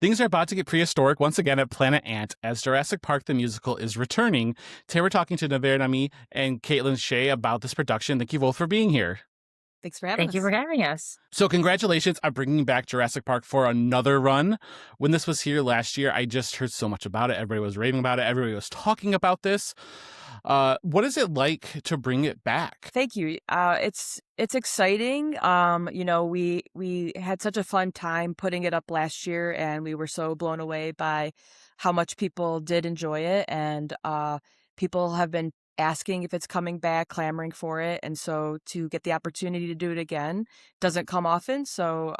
Things are about to get prehistoric once again at Planet Ant as Jurassic Park the Musical is returning. Today we're talking to Nuverre Naami and Caitlyn Shea about this production. Thank you both for being here. Thanks for having Thank you for us. having us. So congratulations on bringing back Jurassic Park for another run. When this was here last year, I just heard so much about it. Everybody was raving about it. Everybody was talking about this. What is it like to bring it back? Thank you. It's exciting. We had such a fun time putting it up last year, and we were so blown away by how much people did enjoy it. And people have been asking if it's coming back, clamoring for it. And so to get the opportunity to do it again doesn't come often. So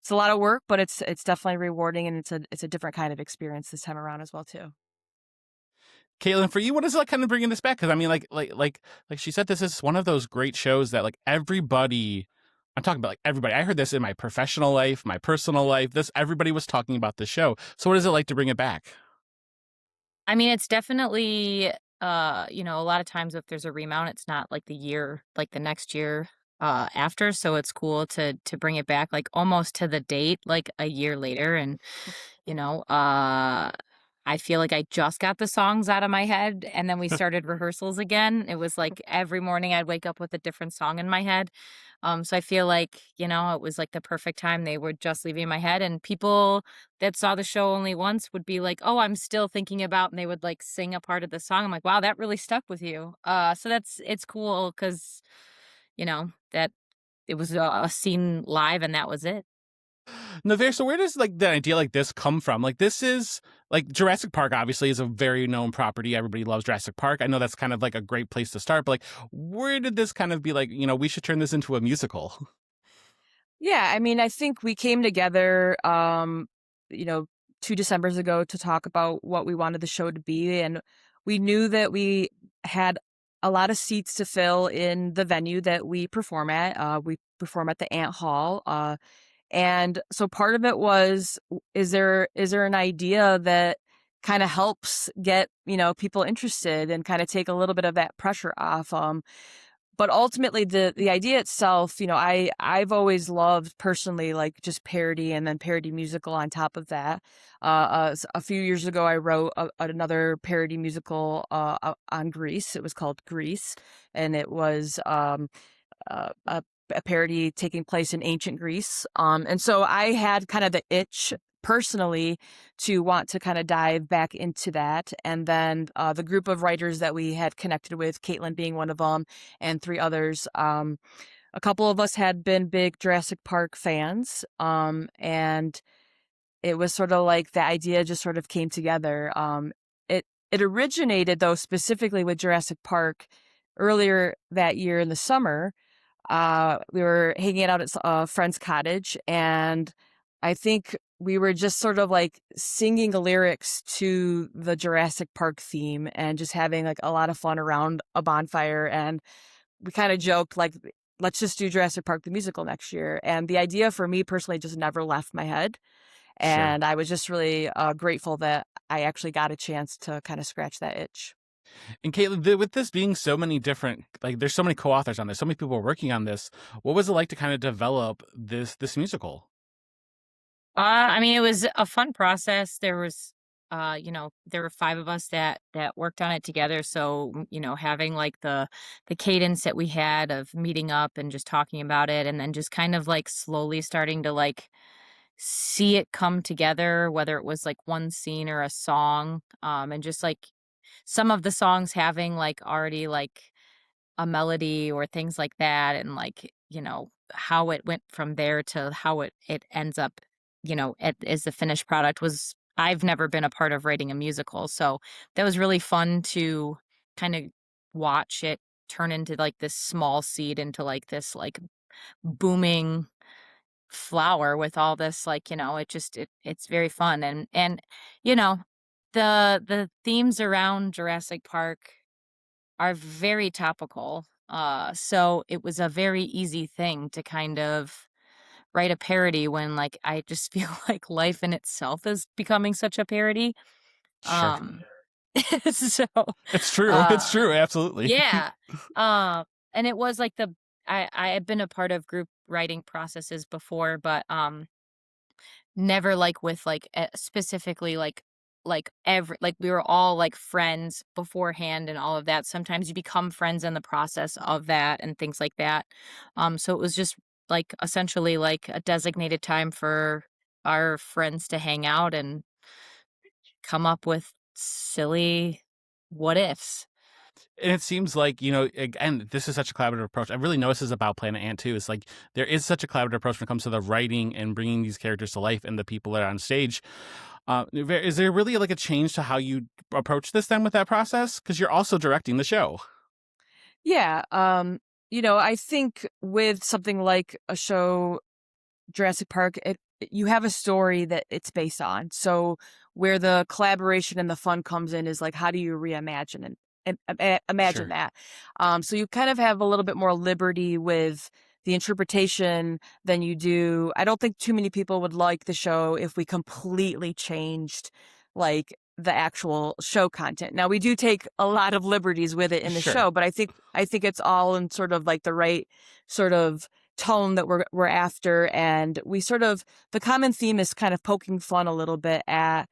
it's a lot of work, but it's definitely rewarding, and it's a different kind of experience this time around as well too. Caitlyn, for you, what is it like kind of bringing this back? Because I mean, like she said, this is one of those great shows that like everybody. I'm talking about like everybody. I heard this in my professional life, my personal life. Everybody was talking about the show. So what is it like to bring it back? I mean, it's definitely, a lot of times if there's a remount, it's not like the next year after. So it's cool to bring it back like almost to the date, like a year later. And, you know, uh, I feel like I just got the songs out of my head and then we started rehearsals again. It was like every morning I'd wake up with a different song in my head. So I feel like, it was like the perfect time. They were just leaving my head, and people that saw the show only once would be like, "Oh, I'm still thinking about," and they would like sing a part of the song. I'm like, "Wow, that really stuck with you." So it's cool because, that it was a scene live and that was it. Navarre, so where does like the idea like this come from? Like this is like Jurassic Park obviously is a very known property. Everybody loves Jurassic Park. I know that's kind of like a great place to start, but like where did this kind of be like, we should turn this into a musical? Yeah, I mean, I think we came together, you know, 2 Decembers ago to talk about what we wanted the show to be, and we knew that we had a lot of seats to fill in the venue that we perform at. We perform at the Ant Hall, and so part of it was, is there an idea that kind of helps get people interested and kind of take a little bit of that pressure off? But ultimately, the idea itself, I've always loved personally, like just parody and then parody musical on top of that. A few years ago, I wrote another parody musical on Greece. It was called Greece, and it was a parody taking place in ancient Greece. And so I had kind of the itch personally to want to kind of dive back into that. And then the group of writers that we had connected with, Caitlyn being one of them, and three others, a couple of us had been big Jurassic Park fans. And it was sort of like the idea just sort of came together. It originated, though, specifically with Jurassic Park earlier that year in the summer. We were hanging out at a friend's cottage, and I think we were just sort of like singing the lyrics to the Jurassic Park theme and just having like a lot of fun around a bonfire. And we kind of joked like, let's just do Jurassic Park the Musical next year. And the idea for me personally just never left my head. Sure. And I was just really grateful that I actually got a chance to kind of scratch that itch. And Caitlyn, with this being so many different, like there's so many co-authors on this, so many people working on this. What was it like to kind of develop this musical? I mean, it was a fun process. There was, there were five of us that worked on it together. So, having like the cadence that we had of meeting up and just talking about it, and then just kind of like slowly starting to like see it come together, whether it was like one scene or a song, and just like some of the songs having like already like a melody or things like that, and like how it went from there to how it ends up as the finished product. Was I've never been a part of writing a musical, so that was really fun to kind of watch it turn into like this small seed into like this like booming flower with all this like it's very fun. And you know the themes around Jurassic Park are very topical. So it was a very easy thing to kind of write a parody when like I just feel like life in itself is becoming such a parody. Sure. Um so It's true. It's uh true. Absolutely. yeah. Uh and it was like I had been a part of group writing processes before, but Never, like, with, like, specifically, like, every like, we were all, like, friends beforehand and all of that. Sometimes you become friends in the process of that and things like that. So it was just, like, essentially, like, a designated time for our friends to hang out and come up with silly what ifs. And it seems like, you know, again, this is such a collaborative approach. I really know this is about Planet Ant too. It's like there is such a collaborative approach when it comes to the writing and bringing these characters to life and the people that are on stage. Is there really like a change to how you approach this then with that process? Because you're also directing the show. Yeah, I think with something like a show Jurassic Park, you have a story that it's based on. So where the collaboration and the fun comes in is like, how do you reimagine and imagine Sure. that? So you kind of have a little bit more liberty with the interpretation than you do. I don't think too many people would like the show if we completely changed like the actual show content. Now we do take a lot of liberties with it in the Sure. show, but I think it's all in sort of like the right sort of tone that we're after, and we sort of the common theme is kind of poking fun a little bit at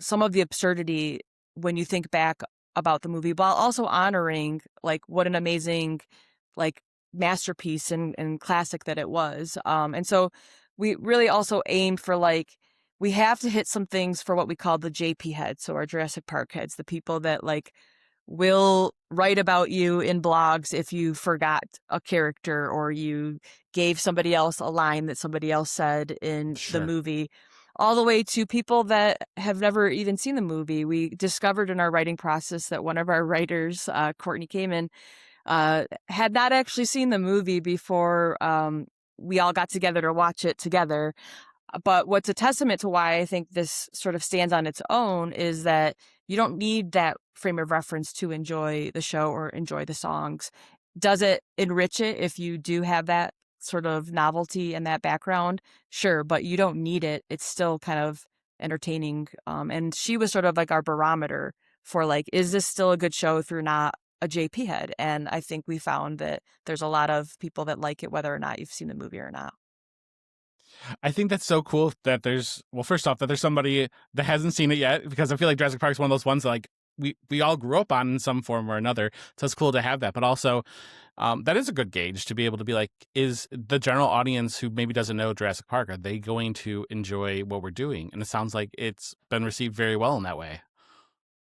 some of the absurdity when you think back about the movie, while also honoring like what an amazing like masterpiece and classic that it was. And so we really also aimed for like we have to hit some things for what we call the JP heads, so our Jurassic Park heads, the people that like will write about you in blogs if you forgot a character or you gave somebody else a line that somebody else said in the Sure. movie, all the way to people that have never even seen the movie. We discovered in our writing process that one of our writers, Courtney Kamen, had not actually seen the movie before we all got together to watch it together. But what's a testament to why I think this sort of stands on its own is that you don't need that frame of reference to enjoy the show or enjoy the songs. Does it enrich it if you do have that sort of novelty and that background? Sure, but you don't need it. It's still kind of entertaining. And she was sort of like our barometer for like, is this still a good show if you're not a JP head? And I think we found that there's a lot of people that like it, whether or not you've seen the movie or not. I think that's so cool that there's, well, first off, that there's somebody that hasn't seen it yet, because I feel like Jurassic Park is one of those ones that, like we all grew up on in some form or another. So it's cool to have that. But also, that is a good gauge to be able to be like, is the general audience who maybe doesn't know Jurassic Park, are they going to enjoy what we're doing? And it sounds like it's been received very well in that way.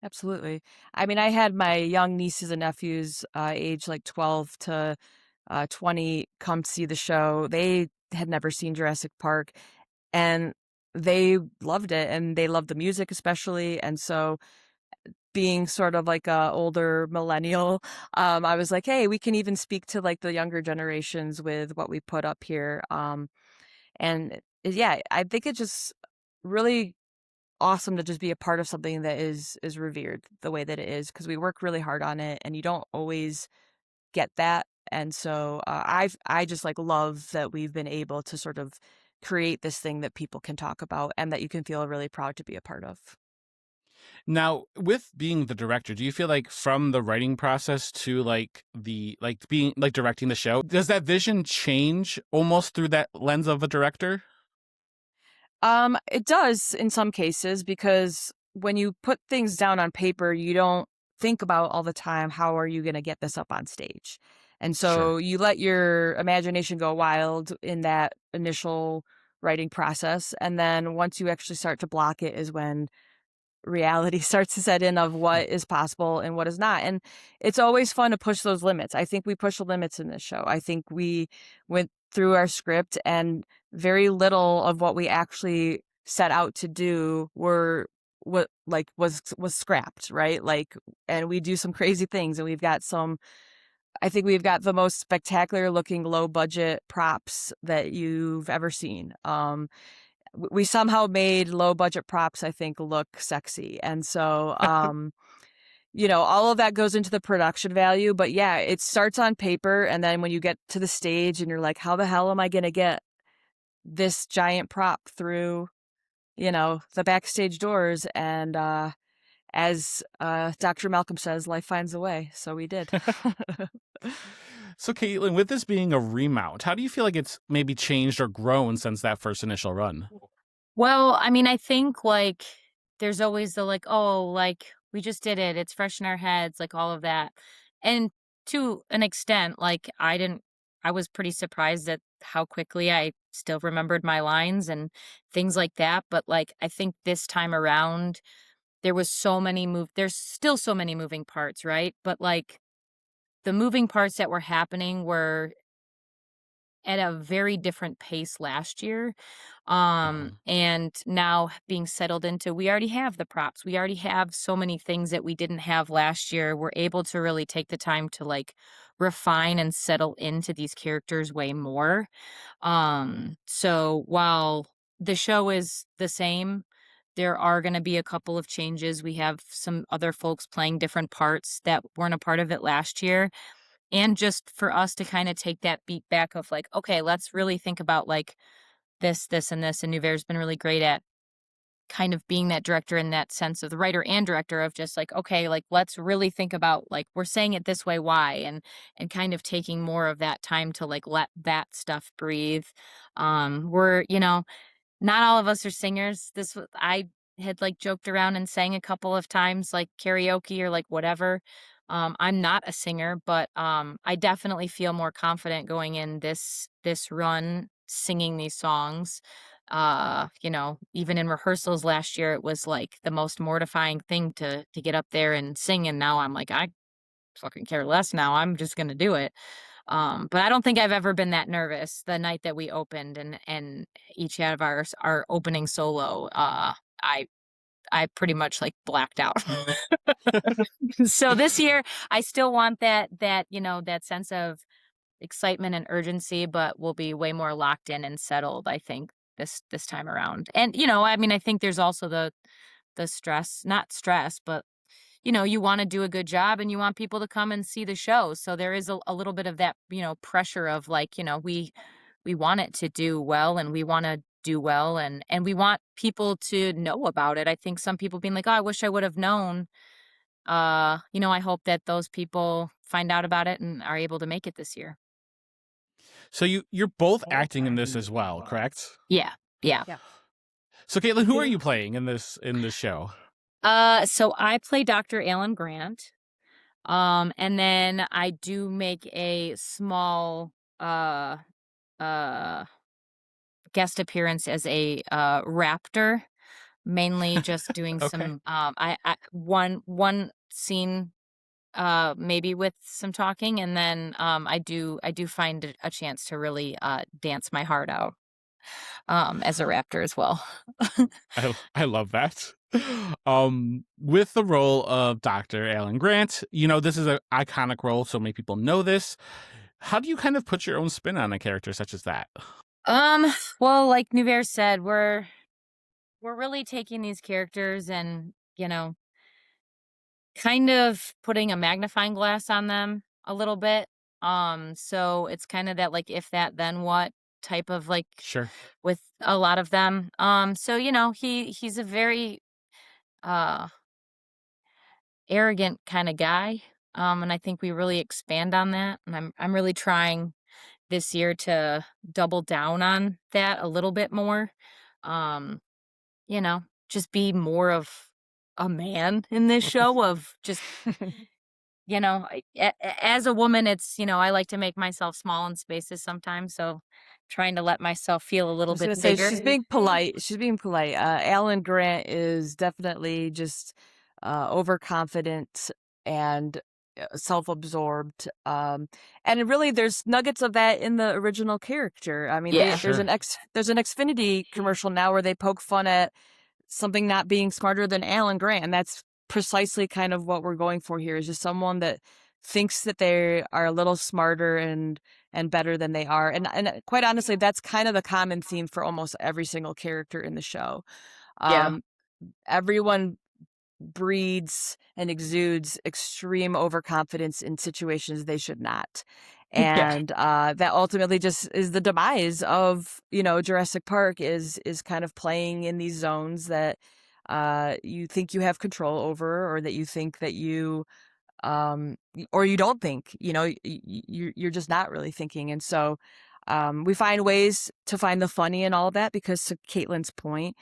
Absolutely. I mean, I had my young nieces and nephews, age like 12 to 20, come see the show. They had never seen Jurassic Park and they loved it and they loved the music especially. And so being sort of like a older millennial, I was like, hey, we can even speak to like the younger generations with what we put up here. And yeah, I think it just really awesome to just be a part of something that is revered the way that it is, because we work really hard on it and you don't always get that. And so I just like love that we've been able to sort of create this thing that people can talk about and that you can feel really proud to be a part of. Now, with being the director, do you feel like from the writing process to like the like being like directing the show, does that vision change almost through that lens of a director? It does in some cases, because when you put things down on paper, you don't think about all the time, how are you going to get this up on stage? And Sure. so you let your imagination go wild in that initial writing process. And then once you actually start to block it is when reality starts to set in of what is possible and what is not. And it's always fun to push those limits. I think we push the limits in this show. I think we went through our script and very little of what we actually set out to do were what like was scrapped, right? Like, and we do some crazy things, and we've got some, I think we've got the most spectacular looking low budget props that you've ever seen. We somehow made low budget props, I think, look sexy. And so, all of that goes into the production value. But yeah, it starts on paper. And then when you get to the stage and you're like, how the hell am I going to get this giant prop through, the backstage doors? And as Dr. Malcolm says, life finds a way. So we did. So, Caitlin, with this being a remount, how do you feel like it's maybe changed or grown since that first initial run? Well, I mean, I think like there's always the like, oh, like we just did it. It's fresh in our heads, like all of that. And to an extent, like I was pretty surprised at how quickly I still remembered my lines and things like that. But like I think this time around, there's still so many moving parts, right? But like the moving parts that were happening were at a very different pace last year. Uh-huh. And now being settled into, we already have the props. We already have so many things that we didn't have last year. We're able to really take the time to like refine and settle into these characters way more. So while the show is the same, there are going to be a couple of changes. We have some other folks playing different parts that weren't a part of it last year, and just for us to kind of take that beat back of like, okay, let's really think about like this and this. And Nuverre's been really great at kind of being that director in that sense of the writer and director of just like, okay, like let's really think about like we're saying it this way, why, and kind of taking more of that time to like let that stuff breathe. We're, not all of us are singers. I had like joked around and sang a couple of times, like karaoke or like whatever. I'm not a singer, but I definitely feel more confident going in this run singing these songs. Even in rehearsals last year, it was like the most mortifying thing to get up there and sing, and now I'm like, I fucking care less now. I'm just gonna do it. But I don't think I've ever been that nervous the night that we opened and each had of our opening solo. I I pretty much like blacked out. So this year I still want that sense of excitement and urgency, but we'll be way more locked in and settled, I think, this time around. And I mean, I think there's also the stress, not stress, but you want to do a good job and you want people to come and see the show. So there is a little bit of that, pressure of like, we want it to do well and we want to do well and we want people to know about it. I think some people being like, "Oh, I wish I would have known." I hope that those people find out about it and are able to make it this year. So you're both acting in this as well, correct? Yeah. Yeah. Yeah. So Caitlin, who are you playing in this show? So I play Dr. Alan Grant. And then I do make a small uh uh guest appearance as a raptor, mainly just doing Okay. some I one scene maybe with some talking, and then I do find a chance to really dance my heart out as a raptor as well. I love that. With the role of Dr. Alan Grant, this is an iconic role, so many people know this. How do you kind of put your own spin on a character such as that? Well, like Nuverre said, we're really taking these characters and, kind of putting a magnifying glass on them a little bit. So it's kind of that like if that then what type of like Sure. with a lot of them. So he's a very uh arrogant kind of guy. And I think we really expand on that. And I'm really trying this year to double down on that a little bit more. Um, just be more of a man in this show of just, as a woman, it's, I like to make myself small in spaces sometimes. So trying to let myself feel a I little was gonna bit say bigger. she's being polite. She's being polite. Alan Grant is definitely just overconfident and self-absorbed. And really, there's nuggets of that in the original character. I mean, Yeah. there's Sure. there's an Xfinity commercial now where they poke fun at something not being smarter than Alan Grant, and that's precisely kind of what we're going for here. Is just someone that thinks that they are a little smarter and better than they are. And quite honestly, that's kind of the common theme for almost every single character in the show. Yeah. Um, Everyone breeds and exudes extreme overconfidence in situations they should not. Yeah. And that ultimately just is the demise of, Jurassic Park is kind of playing in these zones that you think you have control over, or that you think that or you don't think, you're just not really thinking. And so We find ways to find the funny in all of that because, to Caitlyn's point,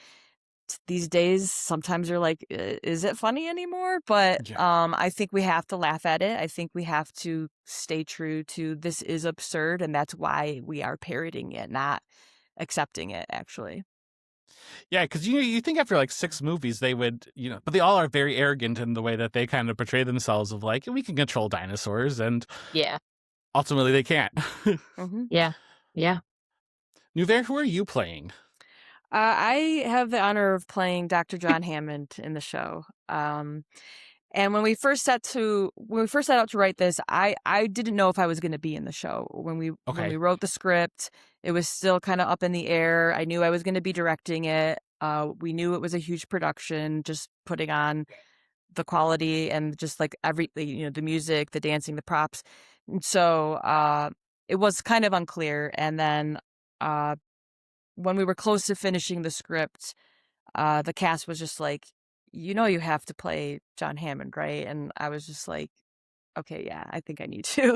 these days sometimes you're like, is it funny anymore? But Yeah. I think we have to laugh at it. I think we have to stay true to this is absurd, and that's why we are parroting it, not accepting it, actually. Yeah, because you think after like 6 movies they would, but they all are very arrogant in the way that they kind of portray themselves of like, we can control dinosaurs, and Yeah. ultimately they can't. Hmm. Yeah. Yeah. Uh, Nuverre, who are you playing? I have the honor of playing Dr. John Hammond in the show. And when we first set out to write this, I didn't know if I was going to be in the show. When we Okay. wrote the script, it was still kind of up in the air. I knew I was going to be directing it. We knew it was a huge production, just putting on the quality and just like everything, the music, the dancing, the props. And so it was kind of unclear. And then uh, when we were close to finishing the script, the cast was just like, you have to play John Hammond, right? And I was just like, okay, yeah, I think I need to.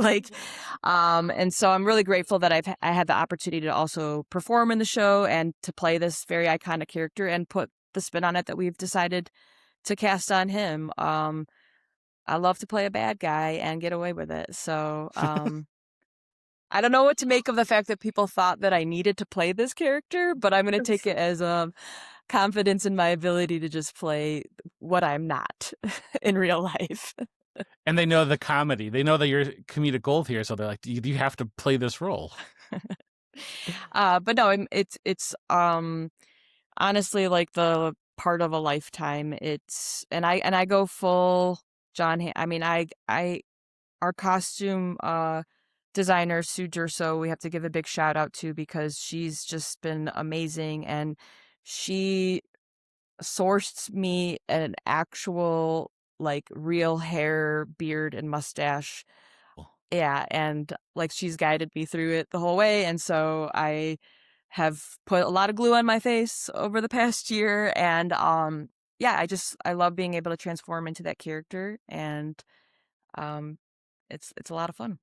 And so I'm really grateful that I had the opportunity to also perform in the show and to play this very iconic character and put the spin on it that we've decided to cast on him. I love to play a bad guy and get away with it. So I don't know what to make of the fact that people thought that I needed to play this character, but I'm going to take it as confidence in my ability to just play what I'm not in real life. And they know the comedy. They know that you're comedic gold here, so they're like, you have to play this role. But no, it's honestly like the part of a lifetime. And I go full I mean, I our costume designer Sue Durso, we have to give a big shout out to because she's just been amazing, and she sourced me an actual like real hair, beard, and mustache. Yeah, and like she's guided me through it the whole way, and so I have put a lot of glue on my face over the past year, and yeah, I love being able to transform into that character, and um it's a lot of fun.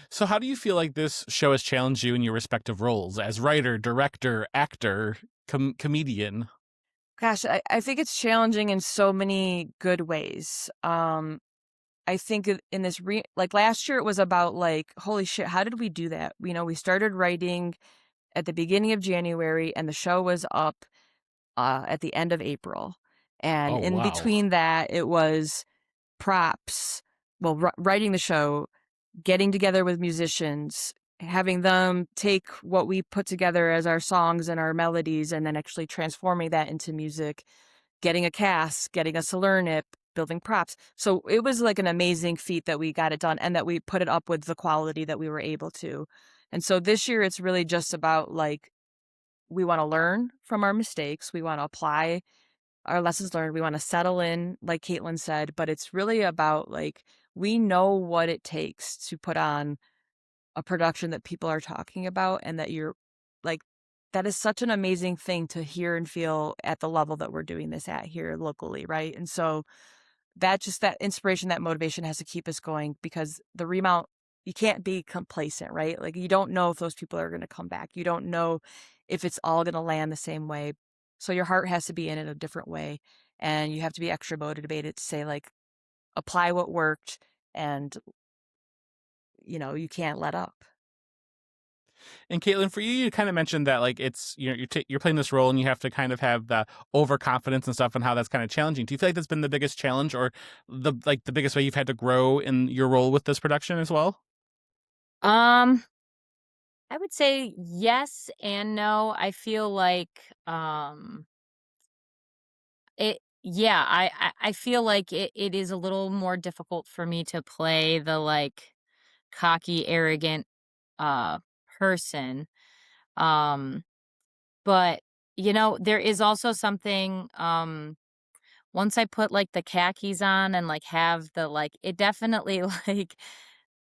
So how do you feel like this show has challenged you in your respective roles as writer, director, actor, comedian? Gosh, I think it's challenging in so many good ways. I think in this like last year it was about like, holy shit, how did we do that? We started writing at the beginning of January and the show was up at the end of April. And Oh, in wow. between that, it was props, well, writing the show, getting together with musicians, having them take what we put together as our songs and our melodies and then actually transforming that into music, getting a cast, getting us to learn it, building props. So it was like an amazing feat that we got it done and that we put it up with the quality that we were able to. And so this year it's really just about like, we want to learn from our mistakes. We want to apply our lessons learned. We want to settle in, like Caitlyn said, but it's really about like, we know what it takes to put on a production that people are talking about and that you're like, that is such an amazing thing to hear and feel at the level that we're doing this at here locally. Right. And so that inspiration, that motivation has to keep us going because the remount, you can't be complacent, right? Like you don't know if those people are going to come back. You don't know if it's all going to land the same way. So your heart has to be in it a different way. And you have to be extra motivated to say like, apply what worked and you can't let up. And Caitlin, for you, you kind of mentioned that like it's you're playing this role and you have to kind of have the overconfidence and stuff, and how that's kind of challenging. Do you feel like that's been the biggest challenge, or the biggest way you've had to grow in your role with this production as well? Um, I would say yes and no. I feel like it yeah, I feel like it is a little more difficult for me to play the like cocky, arrogant uh person. Um, but there is also something once I put like the khakis on and like have the like it definitely like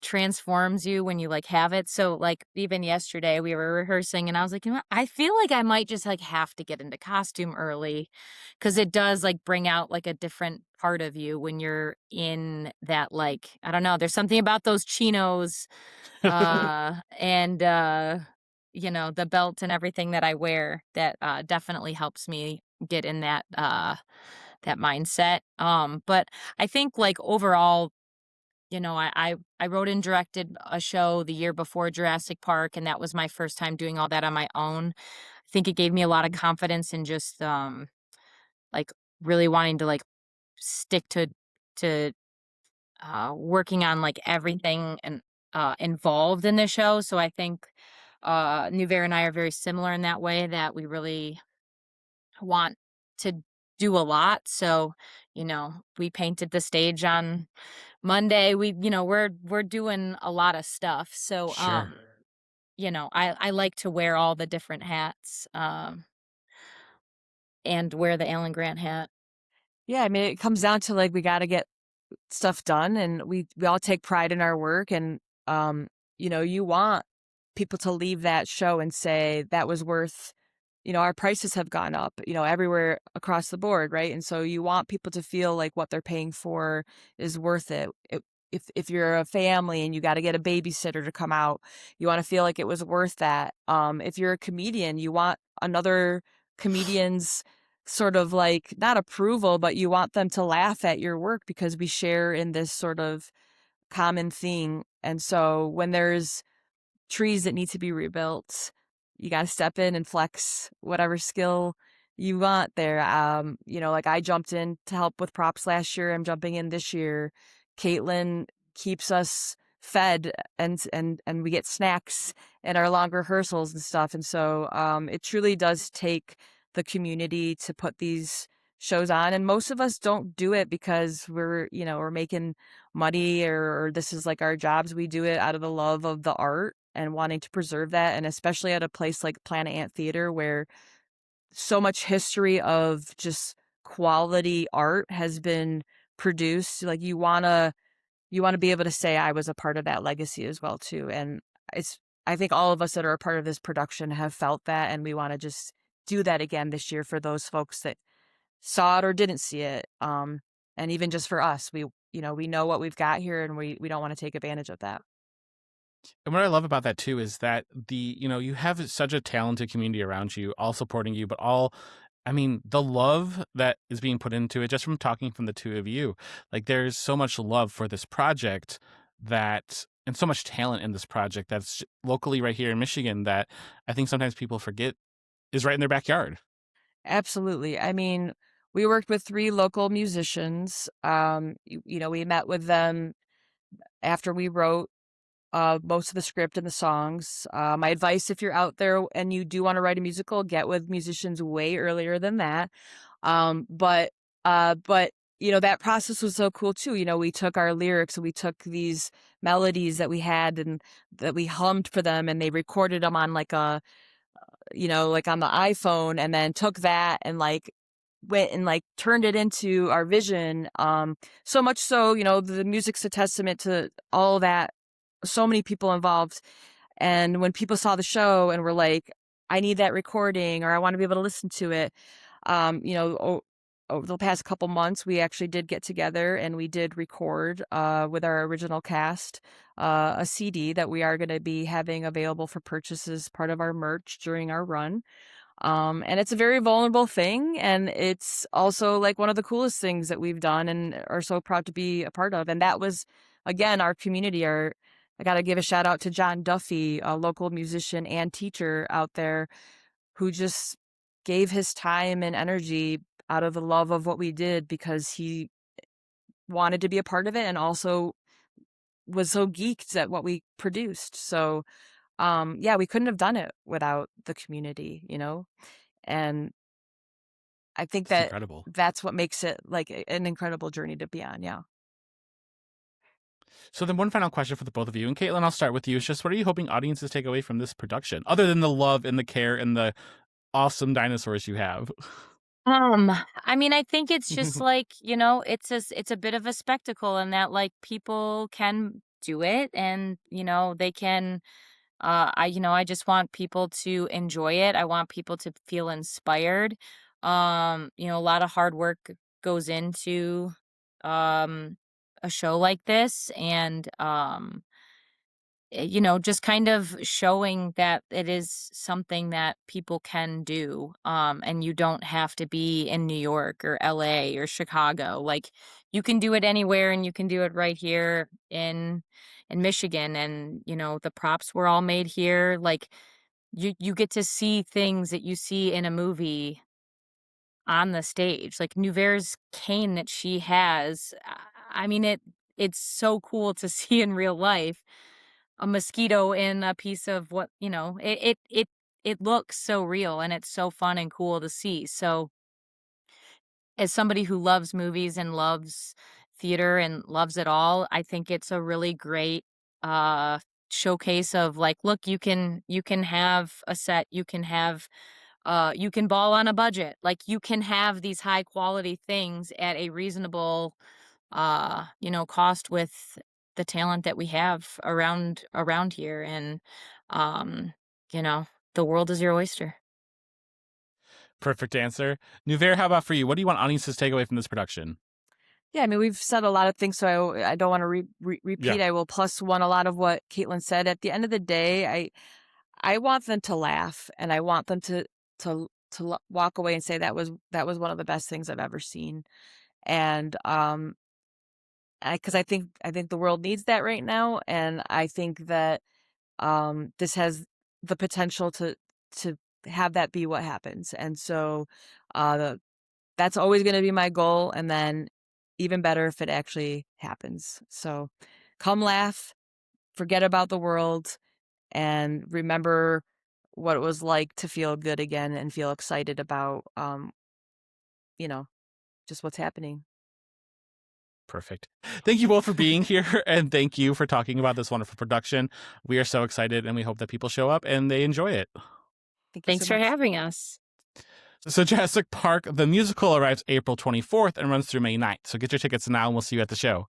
transforms you when you like have it. So like even yesterday we were rehearsing and I was like, you know what? I feel like I might just like have to get into costume early because it does like bring out like a different part of you when you're in that, like, I don't know, there's something about those chinos and the belt and everything that I wear that definitely helps me get in that mindset. But I think like overall, I wrote and directed a show the year before Jurassic Park, and that was my first time doing all that on my own. I think it gave me a lot of confidence in just like really wanting to like stick to working on like everything and involved in the show. So I think Nuverre and I are very similar in that way, that we really want to do a lot. So, we painted the stage on Monday. We're doing a lot of stuff. So, Sure. I like to wear all the different hats, and wear the Alan Grant hat. Yeah, I mean, it comes down to like we got to get stuff done, and we all take pride in our work, and you want people to leave that show and say that was worth, our prices have gone up, everywhere across the board, right? And so you want people to feel like what they're paying for is worth it. If you're a family and you got to get a babysitter to come out, you want to feel like it was worth that. If you're a comedian, you want another comedian's sort of like not approval, but you want them to laugh at your work because we share in this sort of common thing. And so when there's trees that need to be rebuilt, you got to step in and flex whatever skill you want there. Like I jumped in to help with props last year. I'm jumping in this year. Caitlyn keeps us fed and we get snacks at our long rehearsals and stuff. And so it truly does take the community to put these shows on. And most of us don't do it because we're making money or this is like our jobs. We do it out of the love of the art and wanting to preserve that. And especially at a place like Planet Ant Theater, where so much history of just quality art has been produced. Like you want to be able to say I was a part of that legacy as well too. And I think all of us that are a part of this production have felt that, and we want to just do that again this year for those folks that saw it or didn't see it. And even just for us, we know what we've got here, and we don't want to take advantage of that. And what I love about that too is that you have such a talented community around you, all supporting you, but the love that is being put into it, just from talking from the two of you, like there's so much love for this project and so much talent in this project that's locally right here in Michigan that I think sometimes people forget is right in their backyard. Absolutely. I mean, we worked with 3 local musicians. We met with them after we wrote most of the script and the songs. My advice, if you're out there and you do want to write a musical, get with musicians way earlier than that. But that process was so cool too. We took our lyrics and we took these melodies that we had and that we hummed for them, and they recorded them on like like on the iPhone, and then took that and like went and like turned it into our vision. So much so, the music's a testament to all that, so many people involved. And when people saw the show and were like, I need that recording, or I want to be able to listen to it, over the past couple months, we actually did get together and we did record with our original cast a CD that we are going to be having available for purchase as part of our merch during our run. And it's a very vulnerable thing, and it's also like one of the coolest things that we've done and are so proud to be a part of. And that was, again, our community. I got to give a shout out to John Duffy, a local musician and teacher out there, who just gave his time and energy out of the love of what we did because he wanted to be a part of it, and also was so geeked at what we produced. So, yeah, we couldn't have done it without the community, and I think It's that incredible. that's what makes it like an incredible journey to be on. Yeah. So then one final question for the both of you. And Caitlyn, I'll start with you. It's just, what are you hoping audiences take away from this production, other than the love and the care and the awesome dinosaurs you have? I think it's just like, it's a bit of a spectacle, and that like people can do it, and they can. I just want people to enjoy it. I want people to feel inspired. A lot of hard work goes into um a show like this, and just kind of showing that it is something that people can do. And you don't have to be in New York or LA or Chicago. Like, you can do it anywhere, and you can do it right here in Michigan. And, the props were all made here. Like, you get to see things that you see in a movie on the stage. Like Nuverre's cane that she has. I mean, it's so cool to see in real life a mosquito in a piece of what, it looks so real, and it's so fun and cool to see. So, as somebody who loves movies and loves theater and loves it all, I think it's a really great uh showcase of, like, look, you can have a set, you can ball on a budget. Like, you can have these high quality things at a reasonable cost with the talent that we have around here. And um, you know, the world is your oyster. Perfect answer. Nuverre, how about for you? What do you want audiences to take away from this production? Yeah, I mean, we've said a lot of things, so I don't want to repeat. Yeah. I will plus one a lot of what Caitlyn said. At the end of the day, I want them to laugh, and I want them to walk away and say that was one of the best things I've ever seen. And because I think the world needs that right now, and I think that this has the potential to have that be what happens. And so that's always going to be my goal, and then even better if it actually happens. So come laugh, forget about the world, and remember what it was like to feel good again and feel excited about you know just what's happening. Perfect. Thank you both for being here, and thank you for talking about this wonderful production. We are so excited, and we hope that people show up and they enjoy it. Thank you so Thanks for much. having us. So Jurassic Park the Musical arrives April 24th and runs through May 9th. So get your tickets now, and we'll see you at the show.